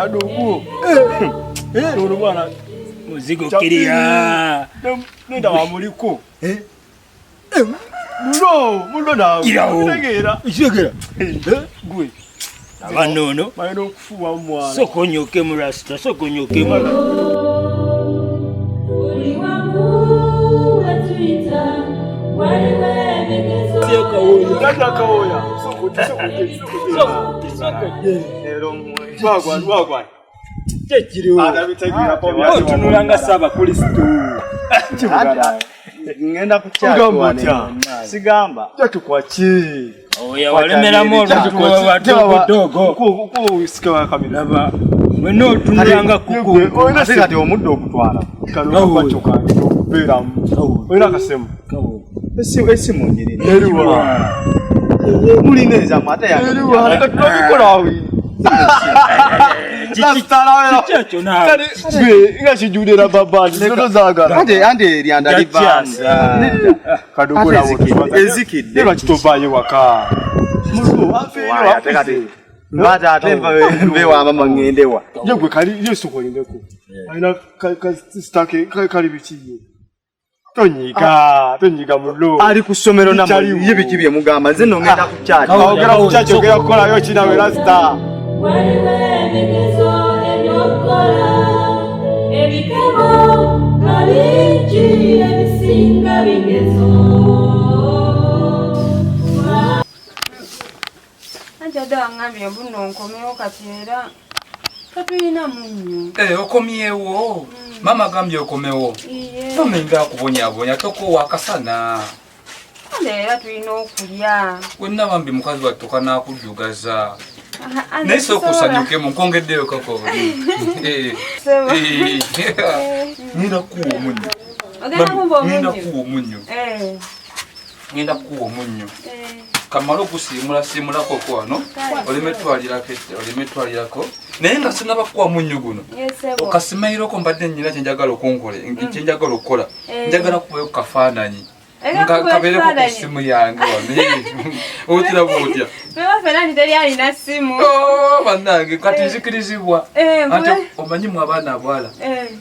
Kadugu. Lolo bwana muzigo kiria. Nenda wa muliko. Mulo na. Itegera. Gwe. Abanono. Mayino kufuwa mwana. Sokonyoke mu rasta, sokonyoke mu. Tunulanga saba Kristo. Ngenda kuchakwa sigamba tukwachi oya walemera moto tukwa dogo ko usikawa kamera laba weno tunulanga kuku asika ti omuddo okutwala kano kwachoka kubera oina kasemu esimu nyiri eriwa mulineza mata ya eriwa tukikola awi chicho na kale ngachijudera babali ndoto zaga ande lyanda libanza kadugula wotu ezikidde bakitobaye waka muzo afeyo atekati mbata atemba bewa mama ngendewa yegwe kali yesu kolindeko aina stake kali bikiye tonyiga mulo ali kusomero na yebikibye mugamba nze no ngenda kuchacha ogera kuchacha ogera kola yo china we rasta Ajada ngamye buno nkomeo katera katuyina munyu okomyewo mama gambye okomewo tomenga kubonya toko wakasana Era tuyina okulya wenna bambi mukazi watoka nakujugaza Nese okusanyuke munkongeddeyo kako. Nina kuwa omunyo. Nina kuwa omunyo. Nina kuwa omunyo. Kamalo kusimula koko wano. Olimetwalirako. Naye nga sinaba kuwa munyo guno. Okasimayiro ko mbadde nnyina kyenjagala okunkole, kyenjagala okukola. Njagala kubayo kafaananyi. Kabere ko simu yange wano. Otira botya. Beba Ferani teri alina simu. Oh, banange kati nzikirizibwa. Ate omanyi mu abaana abwala.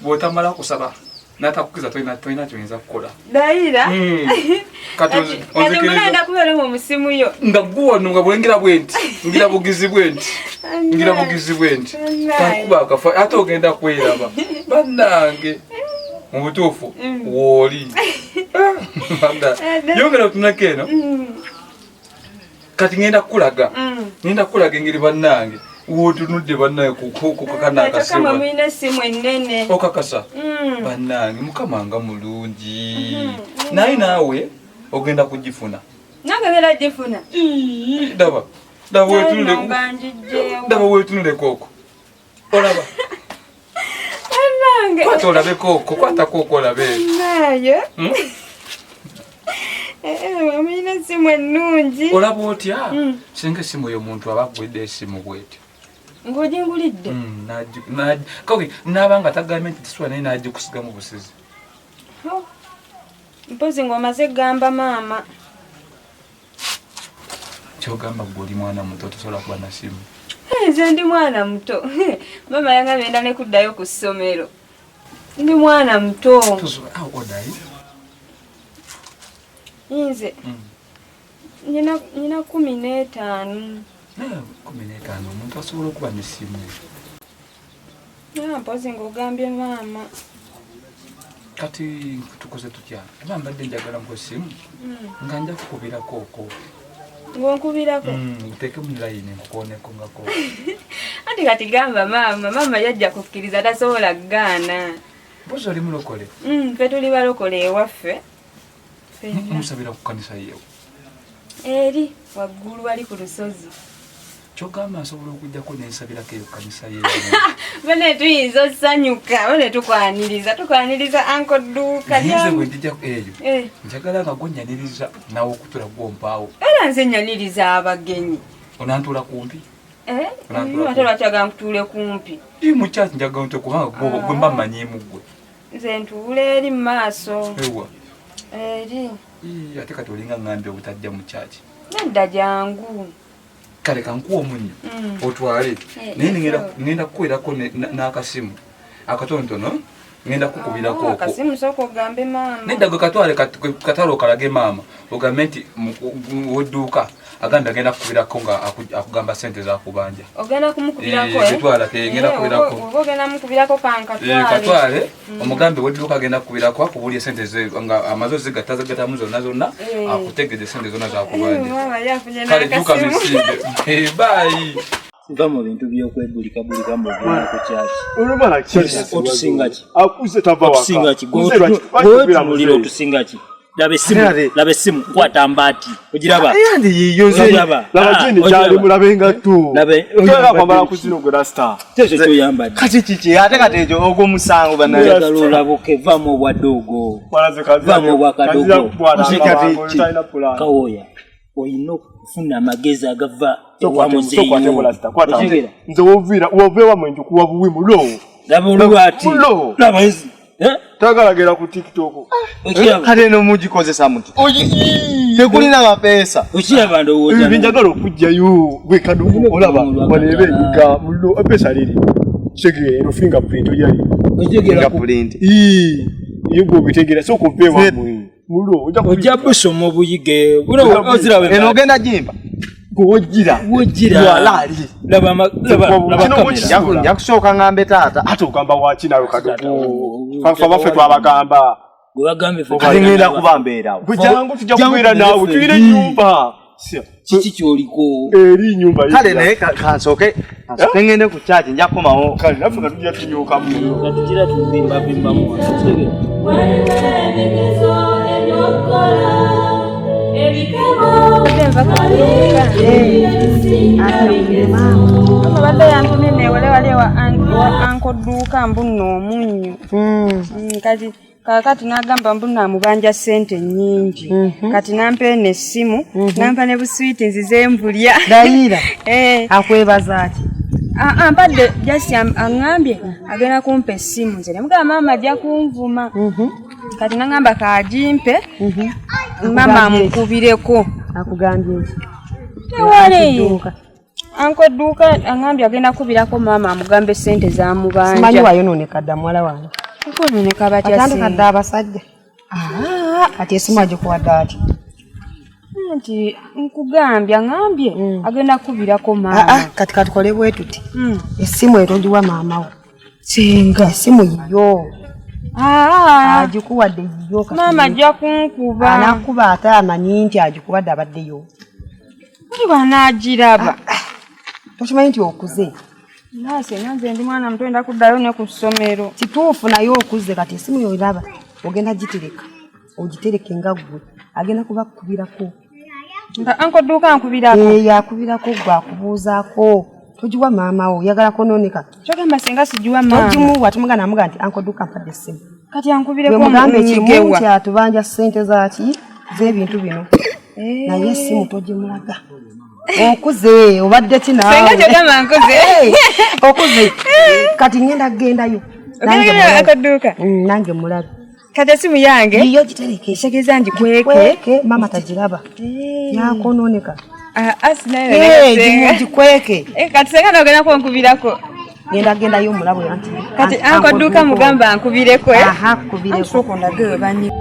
Botamala kusaba. Natakukiza toina kyinza kukola. Daira. Kati onzikiriza kubera mu musimu yo. Ndaguwa nunga bwengira bwenti. Ngira bugizi bwenti. Takuba akafa ate ogenda kwelaba. Banange. Mu butuufu woli. Yongera tunakeno. Kati ngenda kulaga. Ngenda kulaga engeri bannange. Wotunudde bannange ku kakana akasiba. Kama mwine simu ennene. Okakasa. Bannange mukama nga mulungi. Naye naawe ogenda kugifuna. Nagenda gifuna. Daba wetunule koko. Olaba. Kwata olabe koko, kwata koko olabe. Naye. Mwine simu ennungi. Olaba otya? Singa simu y'omuntu aba agwedde esimu bwetyo. Ng'ogingulidde? Kawuki n'abanga tagambye nti tisula naye n'agikusiga mu busizi. Mpozi ng'omaze gamba maama. Kyogamba gwe oli mwana muto tosobola kuba na simu. Nze ndi mwana muto. Mama yangambye nda ne kuddayo ku ssomero. Ndi mwana muto. Odayi? Nze. Nina 15. 15 omuntu asobola okuba n'essimu. Mpozi ng'ogambye maama. Kati tukoze tutya? Oba mbadde njagala mu essimu nga nja kukubirako okwo. Ng'onkubirako? Uteeke mu layini nkukooneko ngako. Ati kati gamba maama yajja kukkiriza tasobola kugaana. Mpozi oli mulokole? Ffe tuli balokole ewaffe. Musabira ku kkanisa yeewo? Eri waggulu wali ku lusozi. Kyogamba nsobola okujjako n'ensabirako eyo kkanisa yeewo. Bane tuyinza osanyuka, bane tukwaniriza anko dduuka lyamu. Nze bwe njija eyo, njagala nga gonnyaniriza nawe okutula gwompaawo. Era nze nnyaniriza abagenyi. Onantuula kumpi? Ate lwakyaga nkutuule kumpi. Mukyaki njagala nte kubanga gwe mba mmanyiimu ggwe. Nze ntuula eri mu maaso. Ewa? Eri. Ate kati olinga ngambye obutajja mu kyaki. Nedda jangu. kale kankuwa omunyo otwale naye ngenda kukuwerako n'akasimu akatontono ngenda kukubirako akasimu soko gambe mama nedda gwe katwale okalage maama ogambe nti wodduuka aganda agenda kukubirako nga akugamba sente zakubanja ogenda kumukubirako ngenda kukubirako ogenda mukubirako katwale omugambe wodduuka agenda kukubirako akubulye sente ze nga amazozi gatazagatamu zonna akutegedde sente zonna zakubanja kale juka misinde bayi Vamo bintu byokwegulika mu bwana ku kyaki. Olubala kyaki. Otusingaki. Akuze tava waka. Otusingaki. Muliro otusingaki. Labe simu kwata mbati. Ogiraba. Ayandi yiyo ziraba. Laba jini cyali mulabenga tu. Labe oyira kwambala kuzino go rasta. Tezo cyo yamba. Kati chichi ate katejo ogwo musango bana. Yagalola boke vamo bwadogo. Vamo bwakadogo. Shikati kawoya. Oyino kufuna amagezi agava nze wovewa mwenju kuwa buwi mulo tagalagera ku TikTok kale no mugikozesa muti tekulina mapesa binjagala okujjayo gwe kadugu olaba walebe nga mulo apesa liri segere fingerprint oyali fingerprint yugo bitegera so kupewa mulo ojja busoma buyige buno ozirawe eno genda jimba wojira walali laba kamera yakusooka ngambe taata ate ogamba wakinayo kadugu fa bafe twabagamba gwagambe fe ngenda kubambeerawo bwejangu tujja kubeera naawe tuyire nyumba kiki kyoliko eri nyumba kale naye kansoke ngende ku chaji nja komawo kale nafe katujja tunyuka mu katujira tubimba bimbamu abadde yantumye wale wa anko duuka mbuno omunyo kati kakati nagamba mbuna amubanja sente nyingi kati nampe n'essimu nampa ne buswiti nzize mbulya dayira akwebaza ati ampadde just angambye agenda kumpa essimu nze nemugamba mama ajja kunvuma kati nangamba kajimpe mama amukubireko akugambye wale anko duuka angambye agenda kubirako mama amugambe sente zamubanja simanyi wayononeka dda muwala wange kukononeka batya atandikadde abasajja kati esimu agikuwadde ati nti nkugambye angambye agenda kubirako mama kati katukole bwe tuti esimu etondiwa maama wo singa esimu yiyo agikuwadde yiyo mama ajja kunkuba anakuba ate amanyi nti agikuwadde abaddeyo banaagiraba tokimanyi nti okuze nanze ndi mwana muto enda kuddayo ne ku ssomero kituufu naye okuze kati esimu yoiraba ogenda gitereka ogitereke nga ggwe agenda kubakubirako nga anko duuka nkubirako yakubirako gwe akubuuzaako togiwa maama wo oyagala kononeka kyogamba singa sigiwa mama togimuwa tumugana amuga nti anko duuka mpadde essimu kati ankubireko mugambe ekimu nti atubanja ssente zaki z'ebintu bino naye essimu togimulaga okuze obadde kinawe senga kyogamba nkuze okuze kati ngenda kugendayo nange mulabe kati esimu yange iyo gitereke segeza ngikweke mama tagiraba yakononeka gikweke kati senga nogenda kunkubirako gendayo mulabe anti kati anko duuka mugamba nkubireko kubireko ndage banyi